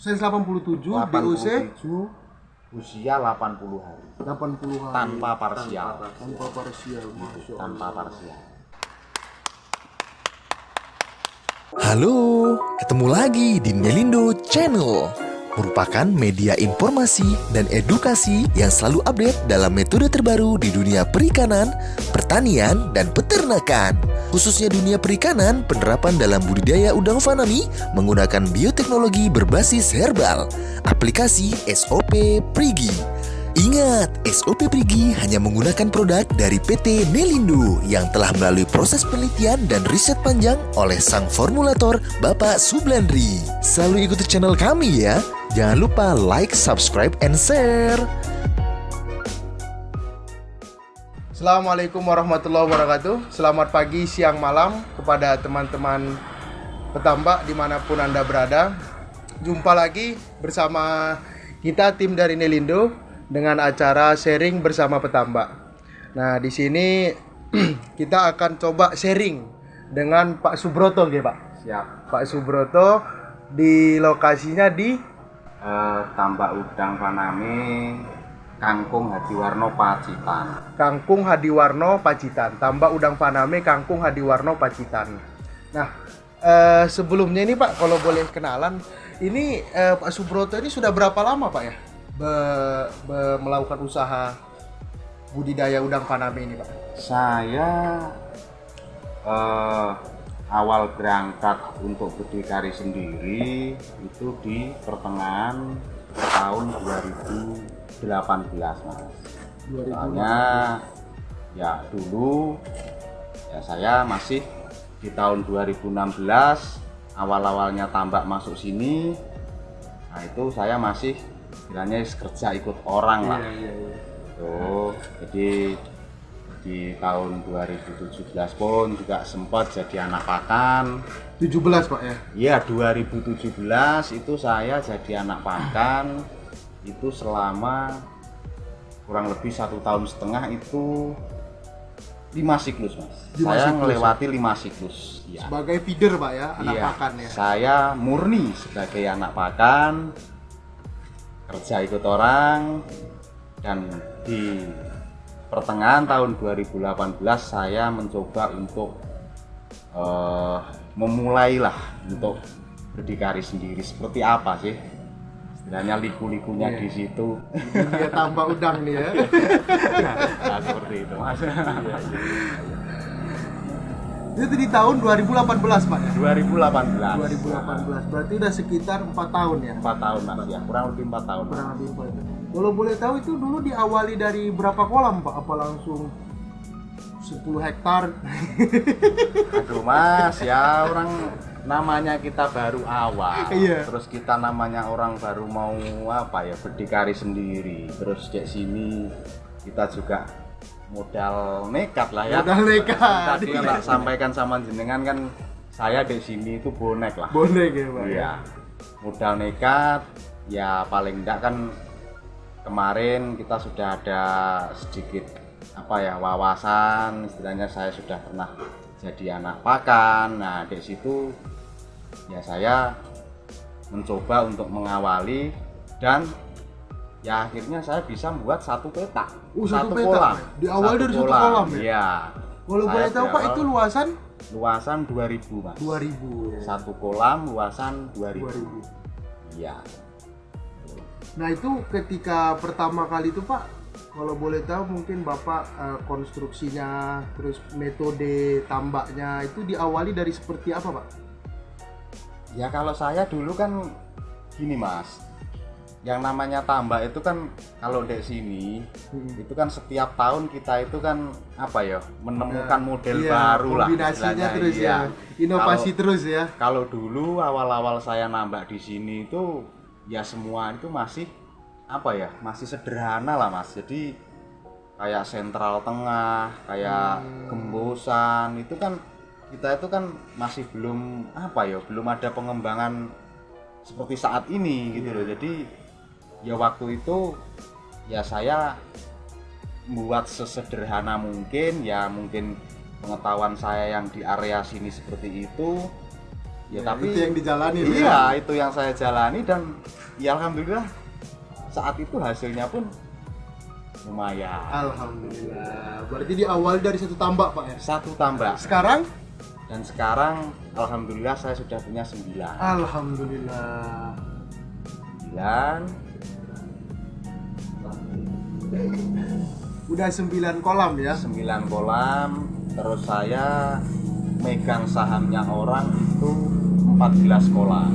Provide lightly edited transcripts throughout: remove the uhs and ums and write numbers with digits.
Sains 87, 87 usia 80 hari. 80 hari. Tanpa parsial. Tanpa parsial, Masya Allah. Tanpa parsial. Halo, ketemu lagi di Nelindo Channel. Merupakan media informasi dan edukasi yang selalu update dalam metode terbaru di dunia perikanan, pertanian, dan peternakan. Khususnya dunia perikanan, penerapan dalam budidaya udang fanami menggunakan bioteknologi berbasis herbal. Aplikasi SOP Prigi. Ingat, SOP Prigi hanya menggunakan produk dari PT Nelindo yang telah melalui proses penelitian dan riset panjang oleh sang formulator Bapak Sublandri. Selalu ikuti channel kami ya. Jangan lupa like, subscribe, and share. Assalamualaikum warahmatullahi wabarakatuh. Selamat pagi, siang, malam kepada teman-teman petambak dimanapun Anda berada. Jumpa lagi bersama kita tim dari Nelindo dengan acara sharing bersama petambak. Nah, di sini kita akan coba sharing dengan Pak Subroto, nggih, Pak? Siap. Pak Subroto di lokasinya di Tambak udang Fanami, Kangkung Hadiwarno Pacitan. Kangkung Hadiwarno Pacitan. Tambak udang Faname Kangkung Hadiwarno Pacitan. Nah, sebelumnya ini Pak, kalau boleh kenalan, ini Pak Subroto ini sudah berapa lama Pak ya melakukan usaha budidaya udang Faname ini Pak? Saya awal berangkat untuk berdikari sendiri itu di pertengahan tahun 2018 Mas. Soalnya ya dulu ya saya masih di tahun 2016 awal-awalnya tambak masuk sini. Nah itu saya masih bilangnya kerja ikut orang lah. Tuh, jadi di tahun 2017 pun juga sempat jadi anak pakan. 17 Pak ya? Iya, 2017 itu saya jadi anak pakan itu selama kurang lebih 1,5 tahun itu 5 siklus Mas. Saya melewati 5 siklus. Ya. Sebagai feeder Pak ya, anak iya, pakan ya? Saya murni sebagai anak pakan, kerja ikut orang, dan di pertengahan tahun 2018 saya mencoba untuk memulailah untuk berdikari sendiri. Seperti apa sih istilahnya liku-likunya di situ. Dia tambak udang nih ya. Nah, seperti itu Mas. Itu di tahun 2018 Pak ya? 2018. 2018. Berarti udah sekitar 4 tahun ya? 4 tahun Mas ya, kurang lebih 4 tahun. Kurang lebih 4 tahun. Kalau boleh tahu itu dulu diawali dari berapa kolam Pak? Apa langsung 10 hektar? Aduh Mas, ya orang namanya kita baru awal. Iya. Terus kita namanya orang baru mau apa ya, berdikari sendiri. Terus kayak sini kita juga modal nekat lah ya. Modal nekat. Tadi kan sampaikan sama jenengan kan saya di sini itu bonek lah. Bonek ya Pak. Iya. Modal nekat ya paling enggak kan kemarin kita sudah ada sedikit apa ya wawasan, istilahnya saya sudah pernah jadi anak pakan. Nah, di situ ya saya mencoba untuk mengawali dan ya akhirnya saya bisa membuat satu petak. Satu petak. Kolam. Diawali dari satu kolam ya? Iya. Kalau boleh tahu Pak itu luasan 2000 Mas. 2000 ya. Satu kolam luasan 2000. Iya. Nah itu ketika pertama kali itu Pak, kalau boleh tahu mungkin Bapak konstruksinya, terus metode tambaknya itu diawali dari seperti apa Pak? Ya kalau saya dulu kan gini Mas, yang namanya tambak itu kan kalau di sini itu kan setiap tahun kita itu kan apa ya menemukan model baru lah kombinasinya terus ya, inovasi terus ya. Kalau dulu awal-awal saya nambak di sini itu ya semua itu masih apa ya, masih sederhana lah Mas. Jadi kayak sentral tengah, kayak gembosan itu kan kita itu kan masih belum apa ya, belum ada pengembangan seperti saat ini gitu loh. Jadi ya waktu itu ya saya buat sesederhana mungkin, ya mungkin pengetahuan saya yang di area sini seperti itu, Ya, tapi itu yang dijalani. Iya, itu yang saya jalani dan ya alhamdulillah saat itu hasilnya pun lumayan. Alhamdulillah. Berarti di awal dari satu tambak Pak ya. Satu tambak. Sekarang? Dan sekarang alhamdulillah saya sudah punya 9. Alhamdulillah. 9. Udah 9 kolam ya. 9 kolam. Terus saya megang sahamnya orang itu 14 kolam.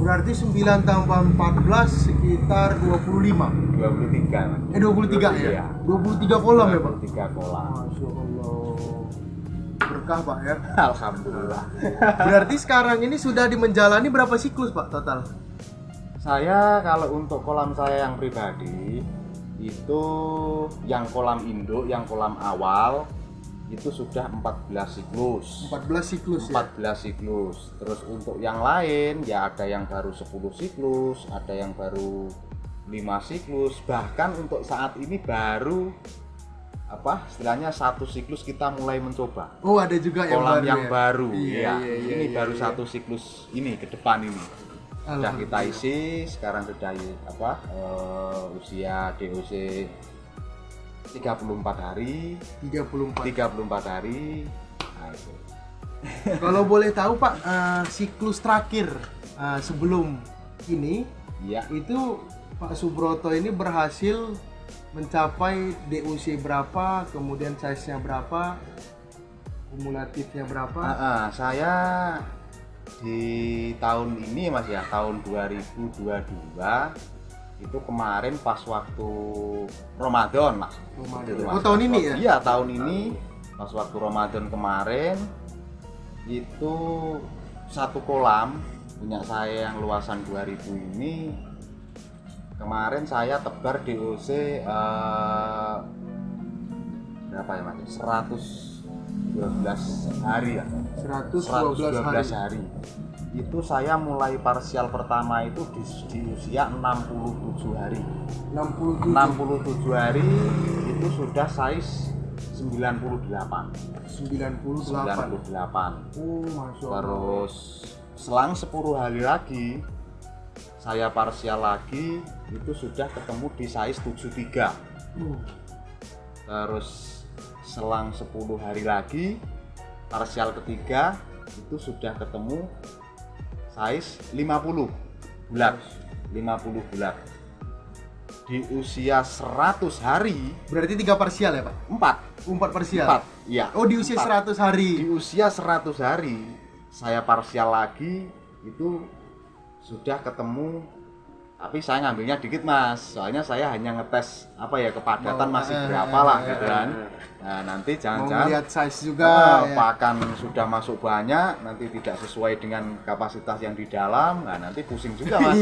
Berarti 9 tambah 14 sekitar 25. 23. 23 ya? Iya. 23 kolam ya Pak? 23 kolam. Masya Allah. Berkah Pak ya. Alhamdulillah. Berarti sekarang ini sudah menjalani berapa siklus Pak total? Saya kalau untuk kolam saya yang pribadi itu yang kolam induk, yang kolam awal itu sudah 14 siklus. 14 siklus ya? 14 siklus. Terus untuk yang lain ya ada yang baru 10 siklus, ada yang baru 5 siklus, bahkan untuk saat ini baru istilahnya 1 siklus kita mulai mencoba. Oh, ada juga yang Kolam baru yang ya? baru. Iya, Ini iya, baru iya. 1 siklus ini ke depan ini. Sudah kita isi, sekarang sudah usia DOC 34 hari. 34 hari. Nah, itu. Kalau boleh tahu Pak, siklus terakhir sebelum ini Iya. itu Pak Subroto ini berhasil mencapai DOC berapa, kemudian size-nya berapa, kumulatifnya berapa? Saya di tahun ini Mas ya, tahun 2022 itu kemarin pas waktu Ramadan Mas. Ramadan. Itu, Mas. Oh, tahun ini ya? Iya, tahun ini pas waktu Ramadan kemarin itu 1 kolam punya saya yang luasan 2000 ini kemarin saya tebar DOC berapa ya Mas? 112 hari ya. 112 hari. Itu saya mulai parsial pertama itu di usia 67 hari. 67 hari itu sudah size 98. 98. Oh, Masya Allah. Terus selang 10 hari lagi saya parsial lagi itu sudah ketemu di size 73. Terus selang 10 hari lagi parsial ketiga itu sudah ketemu size 50 bulat. Di usia 100 hari Berarti 3 parsial ya Pak? 4 parsial? 4, iya. Oh, di usia 100 hari. Di usia 100 hari saya parsial lagi itu sudah ketemu, tapi saya ngambilnya dikit Mas, soalnya saya hanya ngetes kepadatan masih berapa lah gitu kan. Nah nanti Mau jangan-jangan lihat size juga ya. pakan sudah masuk banyak, nanti tidak sesuai dengan kapasitas yang di dalam, nah nanti pusing juga Mas.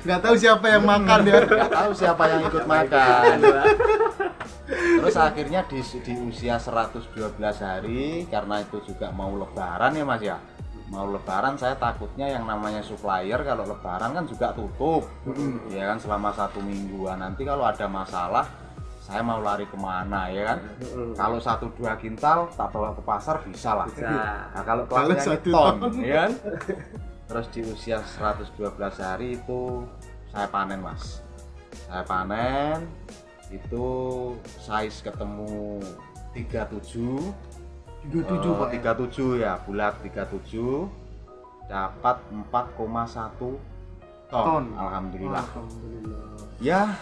Nggak tahu siapa yang makan ya. Nggak tahu siapa yang ikut makan. Terus akhirnya di usia 112 hari, karena itu juga mau lebaran ya Mas ya. Mau lebaran saya takutnya yang namanya supplier kalau lebaran kan juga tutup. Ya kan selama 1 mingguan. Nanti kalau ada masalah saya mau lari kemana ya kan? Kalau 1-2 kintal tak bawa ke pasar bisa lah. Nah, kalau kelasnya 1 ton ya kan? Terus di usia 112 hari itu saya panen Mas. Saya panen itu size ketemu 37 Pak. 37 ya, bulat 37 dapat 4,1 ton. Alhamdulillah. Ya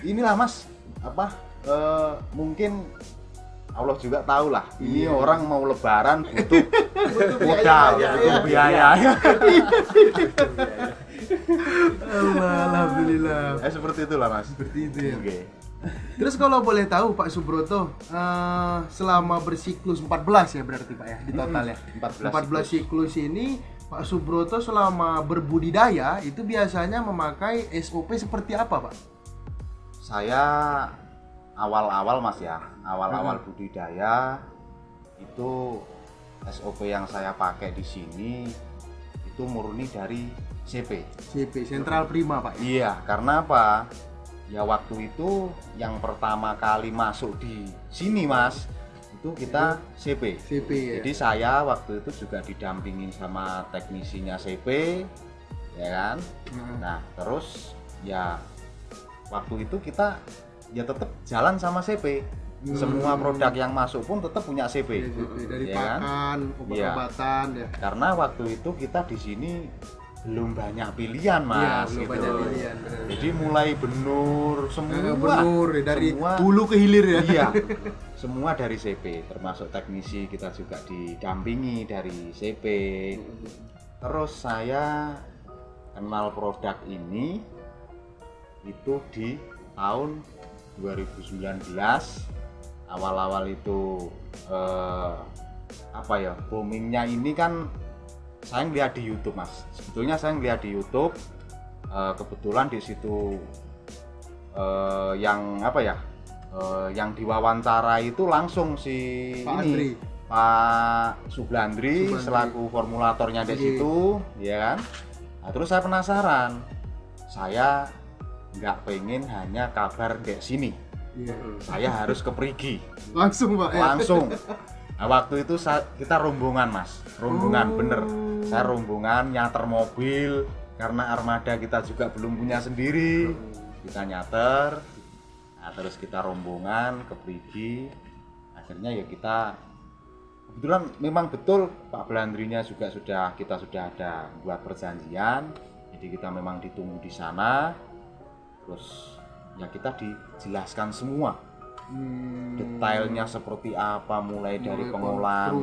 inilah Mas mungkin Allah juga tahu lah ini orang mau lebaran butuh modal, butuh biaya. Alhamdulillah. Seperti itulah Mas. Seperti itu ya. Oke. Terus kalau boleh tahu Pak Subroto, selama bersiklus 14 ya berarti Pak ya di total ya. 14 siklus ini Pak Subroto selama berbudidaya itu biasanya memakai SOP seperti apa Pak? Saya awal-awal Mas ya, awal-awal budidaya itu SOP yang saya pakai di sini itu murni dari CP. Sentral Prima Pak. Iya, karena apa? Ya waktu itu yang pertama kali masuk di sini Mas, itu kita CP. CP ya. Jadi saya waktu itu juga didampingin sama teknisinya CP, ya kan. Nah terus ya waktu itu kita ya tetap jalan sama CP. Semua produk yang masuk pun tetap punya CP. Dari ya kan? pakan, obat-obatan ya. Karena waktu itu kita di sini belum banyak pilihan mas, Belum gitu. banyak pilihan, benar. Jadi mulai benur semua, Benur dari semua, hulu ke hilir ya. iya, semua dari CP, termasuk teknisi kita juga didampingi dari CP. Terus saya kenal produk ini itu di tahun 2019, awal-awal itu apa ya, boomingnya ini kan saya ngeliat di YouTube mas. Sebetulnya saya ngeliat di YouTube, kebetulan di situ yang apa ya, yang diwawancara itu langsung si Pak Sublandri selaku formulatornya di situ, ya kan. Nah, terus saya penasaran, saya nggak pengen hanya kabar kayak sini, saya harus ke Perigi langsung Pak. Langsung. Nah, waktu itu kita rombongan mas, rombongan bener. Saya rombongan nyater mobil karena armada kita juga belum punya sendiri. Kita nyater, nah, terus kita rombongan ke Perigi. Akhirnya ya kita kebetulan memang betul Pak Blandrinya juga kita sudah ada buat perjanjian. Jadi kita memang ditunggu di sana. Terus ya kita dijelaskan semua. Detailnya seperti apa, mulai dari pengolahan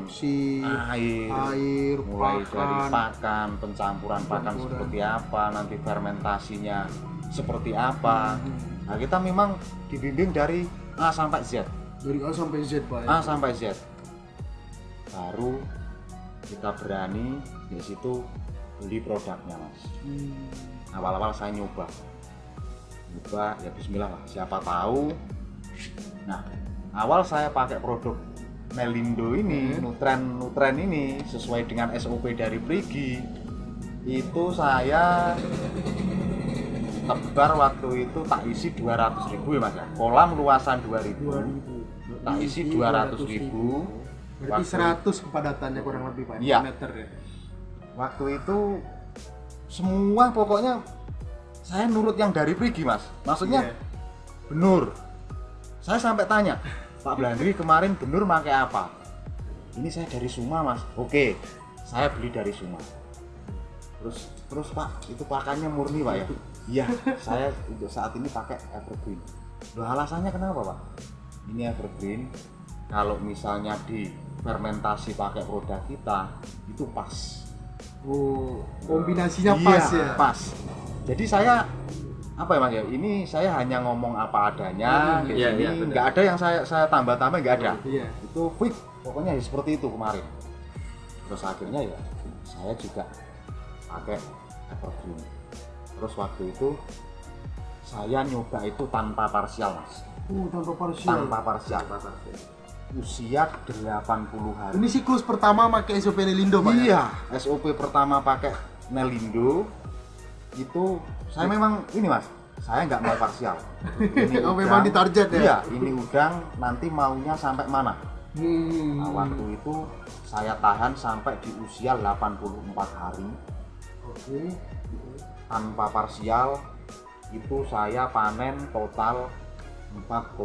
air, mulai pakan. dari pakan, pencampuran pakan seperti apa, nanti fermentasinya seperti apa. Nah, kita memang dibimbing dari A sampai Z. Dari A sampai Z Pak. A sampai Z. Baru kita berani di situ beli produknya mas. Awal-awal saya nyoba ya bismillah lah, siapa tahu. Nah, awal saya pakai produk Nelindo ini, Nutren ini sesuai dengan SOP dari Perigi. Itu saya tebar waktu itu tak isi 200.000 ya Mas ya. Kolam luasan 2.000. Tak isi 200.000. Berarti 100 kepadatannya kurang lebih Pak. Iya. Meter ya. Waktu itu semua pokoknya saya nurut yang dari Perigi Mas. Maksudnya benur. Saya sampai tanya, Pak Blandri kemarin benur pakai apa? Ini saya dari Suma Mas. Oke, saya beli dari Suma. Terus Pak, itu pakannya murni Pak ya? Iya, saya untuk saat ini pakai Evergreen. Loh, alasannya kenapa Pak? Ini Evergreen, kalau misalnya di fermentasi pakai produk kita, itu pas. Oh, kombinasinya pas ya? Pas. Jadi saya apa ya Mas ya, ini saya hanya ngomong apa adanya di sini, nggak ada yang saya tambah-tambah, nggak ada. Itu fix, pokoknya seperti itu kemarin. Terus akhirnya ya saya juga pakai Evergreen. Terus waktu itu saya nyoba itu tanpa parsial Mas. Tanpa parsial. Usia 80 hari. Ini siklus pertama pakai SOP Nelindo Pak? Iya, SOP pertama pakai Nelindo. Itu saya memang ini Mas, saya nggak mau parsial. Ini udang, memang ditarget ya? Iya, ini udang nanti maunya sampai mana. Nah, waktu itu saya tahan sampai di usia 84 hari. Tanpa parsial, itu saya panen total 4,8.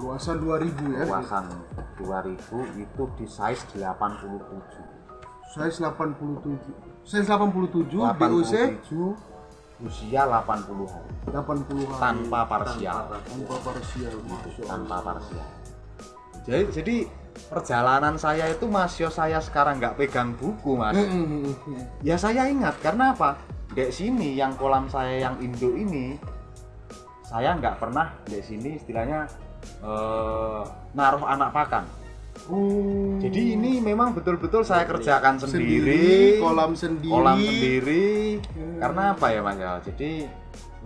Luasan 2000 ya? Luasan 2000 itu di size 87. Size 87 DOC usia 80 hari. 80 hari. Tanpa parsial. Tanpa parsial. Jadi perjalanan saya itu Mas Yo, saya sekarang nggak pegang buku Mas. Ya saya ingat karena apa? Di sini yang kolam saya yang Indo ini, saya nggak pernah di sini istilahnya naruh anak pakan. Jadi ini memang betul-betul saya kerjakan sendiri, kolam sendiri. Karena apa ya Mas ya? Jadi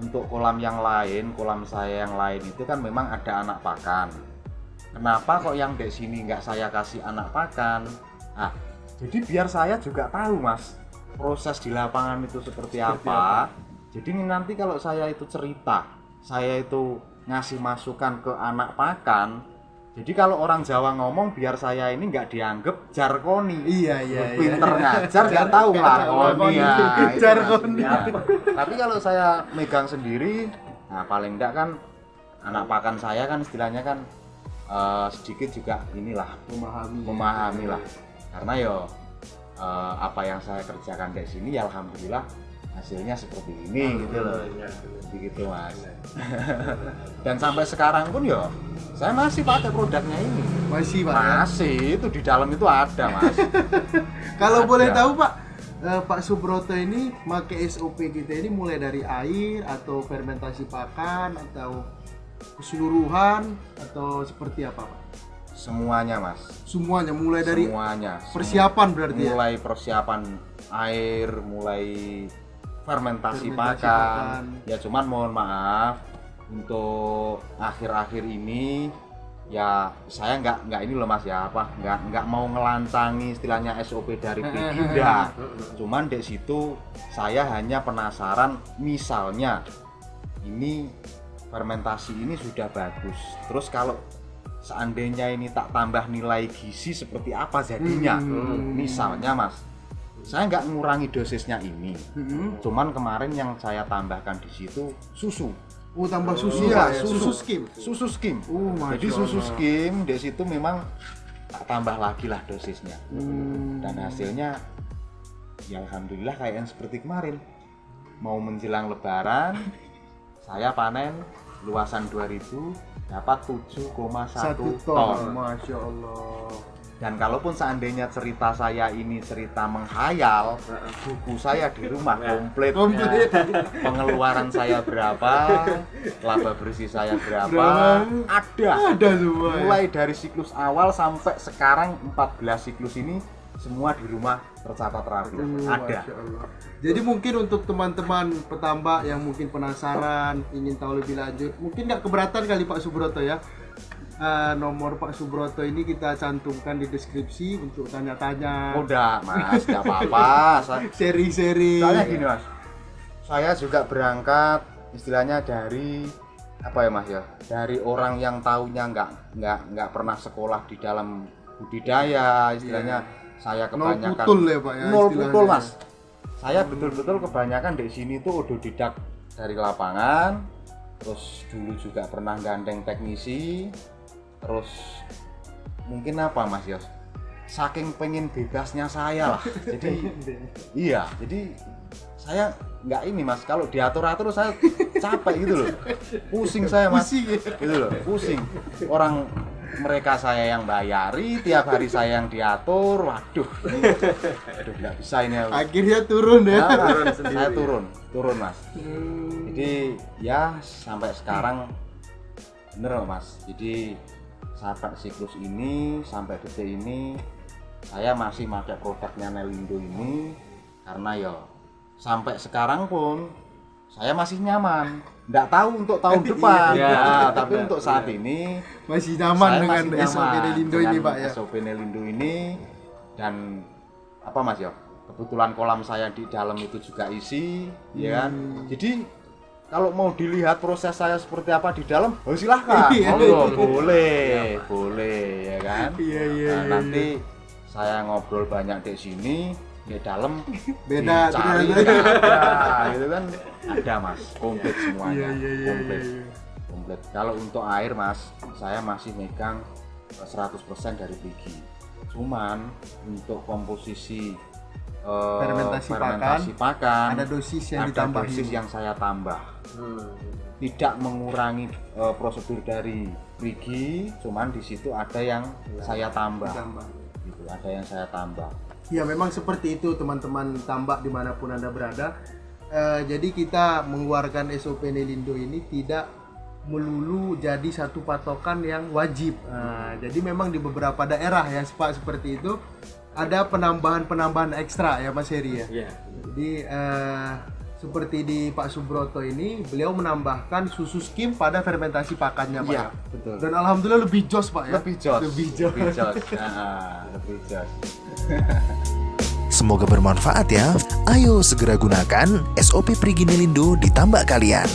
untuk kolam yang lain, kolam saya yang lain itu kan memang ada anak pakan. Kenapa kok yang di sini nggak saya kasih anak pakan? Nah, jadi biar saya juga tahu Mas, proses di lapangan itu seperti apa. Jadi nanti kalau saya itu cerita, saya itu ngasih masukan ke anak pakan, Jadi kalau orang Jawa ngomong biar saya ini nggak dianggap jargoni. Iya. Pinter ngajar nggak tahu ngelakoni ya. Jargoni. Tapi kalau saya megang sendiri, nah paling enggak kan anak pakan saya kan istilahnya kan sedikit juga inilah memahami lah. Karena apa yang saya kerjakan di sini ya alhamdulillah hasilnya seperti ini gitu loh. Begitu Mas. Dan sampai sekarang pun saya masih pakai produknya ini. Masih Pak. Masih, itu di dalam itu ada Mas. Kalau boleh tahu Pak, Pak Subroto ini pakai SOP kita ini mulai dari air atau fermentasi pakan atau keseluruhan atau seperti apa Pak? Semuanya Mas. Semuanya mulai dari Semuanya. persiapan berarti ya? Mulai persiapan air, mulai fermentasi pakan. Ya cuman mohon maaf untuk akhir-akhir ini ya saya nggak ini loh Mas ya nggak mau ngelancangi istilahnya SOP dari PG enggak. Cuman di situ saya hanya penasaran misalnya ini fermentasi ini sudah bagus. Terus kalau seandainya ini tak tambah nilai gizi seperti apa jadinya? Misalnya Mas, saya nggak ngurangi dosisnya ini. Cuman kemarin yang saya tambahkan di situ susu. Oh, tambah susu Iya, Pak ya? Susu skim. Jadi susu skim di situ memang tak tambah lagi lah dosisnya. Dan hasilnya ya alhamdulillah kayak yang seperti kemarin. Mau menjelang lebaran saya panen luasan 2000 dapat 7,1 ton. Masya Allah. Dan kalaupun seandainya cerita saya ini cerita menghayal, buku saya di rumah komplit. Pengeluaran saya berapa, laba bersih saya berapa, ada semua. Mulai dari siklus awal sampai sekarang 14 siklus ini semua di rumah tercatat rapi. Ada. Masya Allah. Jadi mungkin untuk teman-teman petambak yang mungkin penasaran, ingin tahu lebih lanjut, mungkin nggak keberatan kali Pak Subroto ya. Nomor Pak Subroto ini kita cantumkan di deskripsi untuk tanya-tanya. Udah Mas, nggak apa-apa. Seri-seri. Soalnya gini Mas, saya juga berangkat istilahnya dari apa ya Mas ya, dari orang yang taunya nggak pernah sekolah di dalam budidaya istilahnya. Saya kebanyakan nol putul ya Pak ya. Nol putul Mas. Saya betul-betul kebanyakan di sini tuh otodidak dari lapangan. Terus dulu juga pernah gandeng teknisi. Terus mungkin apa Mas Yos? Saking pengen bebasnya saya lah. Jadi iya, jadi saya nggak ini Mas, kalau diatur-atur saya capek gitu loh. Pusing saya Mas. Gitu loh, pusing. Orang mereka saya yang bayari, tiap hari saya yang diatur. Waduh nggak bisa ini. Akhirnya turun ya. Saya turun Mas. Jadi ya sampai sekarang bener Mas. Jadi sampai siklus ini, sampai detik ini saya masih pakai produknya Nelindo ini karena sampai sekarang pun saya masih nyaman. Nggak tahu untuk tahun depan, tapi untuk saat ini masih nyaman dengan SOP Nelindo ini Pak ya. SOP Nelindo ini dan apa Mas kebetulan kolam saya di dalam itu juga isi, ya kan. Jadi kalau mau dilihat proses saya seperti apa di dalam, silahkan. Boleh, ya kan. Nah, nanti saya ngobrol banyak di sini, di dalam beda gitu kan. Ada Mas, komplit semuanya, komplit. Kalau untuk air Mas, saya masih megang 100% dari Pigi. Cuman untuk komposisi fermentasi pakan ada dosis yang ada ditambah, dosis yang saya tambah. Tidak mengurangi prosedur dari Rigi, cuman di situ ada yang saya tambah. Gitu, ada yang saya tambah. Ya memang seperti itu teman-teman tambak dimanapun Anda berada. Jadi kita mengeluarkan SOP Nelindo ini tidak melulu jadi satu patokan yang wajib. Jadi memang di beberapa daerah ya seperti itu ada penambahan ekstra ya Mas Heri ya. Jadi seperti di Pak Subroto ini beliau menambahkan susu skim pada fermentasi pakannya Pak. Iya, betul. Dan alhamdulillah lebih jos Pak ya. Lebih jos. Semoga bermanfaat ya. Ayo segera gunakan SOP Prigi Nelindo di tambak kalian.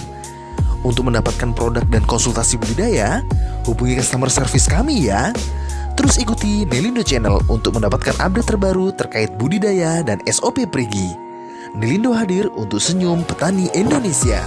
Untuk mendapatkan produk dan konsultasi budidaya, hubungi customer service kami ya. Terus ikuti Nelindo Channel untuk mendapatkan update terbaru terkait budidaya dan SOP perigi. Nelindo hadir untuk senyum petani Indonesia.